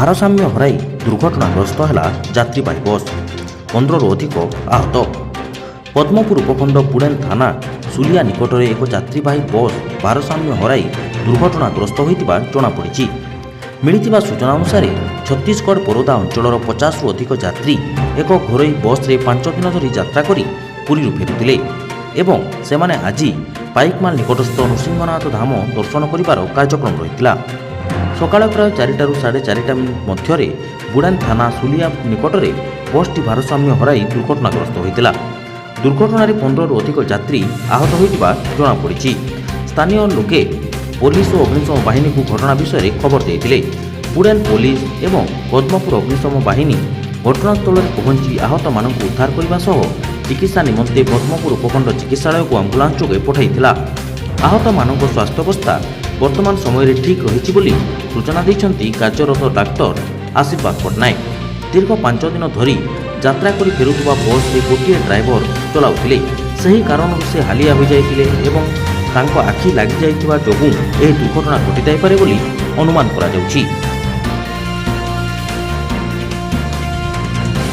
ଭାରସାମ୍ୟ ହରାଇ ଦୁର୍ଘଟଣାଗ୍ରସ୍ତ ହେଲା ଯାତ୍ରୀବାହୀ ବସ୍। 15ରୁ ଅଧିକ ଆହତ। ପଦ୍ମପୁର ଉପଖଣ୍ଡ ପୁଡ଼େନ ଥାନା ସୁଲିଆ ନିକଟରେ ଏକ ଯାତ୍ରୀବାହୀ ବସ୍ ଭାରସାମ୍ୟ ହରାଇ ଦୁର୍ଘଟଣାଗ୍ରସ୍ତ ହୋଇଥିବା ଜଣାପଡ଼ିଛି। ମିଳିଥିବା ସୂଚନା ଅନୁସାରେ ଛତିଶଗଡ଼ ପରୋଦା ଅଞ୍ଚଳର 50ରୁ ଅଧିକ ଯାତ୍ରୀ ଏକ ଘରୋଇ ବସ୍ରେ 5 ଦିନ ଧରି ଯାତ୍ରା କରି ପୁରୀରୁ ଫେରୁଥିଲେ ଏବଂ ସେମାନେ ଆଜି ପାଇକମାଲ ନିକଟସ୍ଥ ନୃସିଂହନାଥ ଧାମ ଦର୍ଶନ କରିବାର କାର୍ଯ୍ୟକ୍ରମ ରହିଥିଲା। ସକାଳ ପ୍ରାୟ 4ଟାରୁ 4:30 ମଧ୍ୟରେ ବୁଡ଼ାନ ଥାନା ସୁଲିଆ ନିକଟରେ ବସ୍ଟି ଭାରସାମ୍ୟ ହରାଇ ଦୁର୍ଘଟଣାଗ୍ରସ୍ତ ହୋଇଥିଲା। ଦୁର୍ଘଟଣାରେ 15ରୁ ଅଧିକ ଯାତ୍ରୀ ଆହତ ହୋଇଥିବା ଜଣାପଡ଼ିଛି। ସ୍ଥାନୀୟ ଲୋକେ ପୋଲିସ ଓ ଅଗ୍ନିଶମ ବାହିନୀକୁ ଘଟଣା ବିଷୟରେ ଖବର ଦେଇଥିଲେ। ବୁଡ଼େନ ପୋଲିସ ଏବଂ ପଦ୍ମପୁର ଅଗ୍ନିଶମ ବାହିନୀ ଘଟଣାସ୍ଥଳରେ ପହଞ୍ଚି ଆହତମାନଙ୍କୁ ଉଦ୍ଧାର କରିବା ସହ ଚିକିତ୍ସା ନିମନ୍ତେ ପଦ୍ମପୁର ଉପଖଣ୍ଡ ଚିକିତ୍ସାଳୟକୁ ଆମ୍ବୁଲାନ୍ସ ଯୋଗେ ପଠାଇଥିଲା। ଆହତମାନଙ୍କ ସ୍ୱାସ୍ଥ୍ୟାବସ୍ଥା ବର୍ତ୍ତମାନ ସମୟରେ ଠିକ୍ ରହିଛି ବୋଲି ସୂଚନା ଦେଇଛନ୍ତି କାର୍ଯ୍ୟରତ ଡାକ୍ତର ଆଶୀର୍ବାଦ ପଟ୍ଟନାୟକ। ଦୀର୍ଘ 5 ଦିନ ଧରି ଯାତ୍ରା କରି ଫେରୁଥିବା ବସ୍ରେ ଗୋଟିଏ ଡ୍ରାଇଭର ଚଲାଉଥିଲେ। ସେହି କାରଣରୁ ସେ ହାଲିଆ ହୋଇଯାଇଥିଲେ ଏବଂ ତାଙ୍କ ଆଖି ଲାଗିଯାଇଥିବା ଯୋଗୁଁ ଏହି ଦୁର୍ଘଟଣା ଘଟିଥାଇପାରେ ବୋଲି ଅନୁମାନ କରାଯାଉଛି।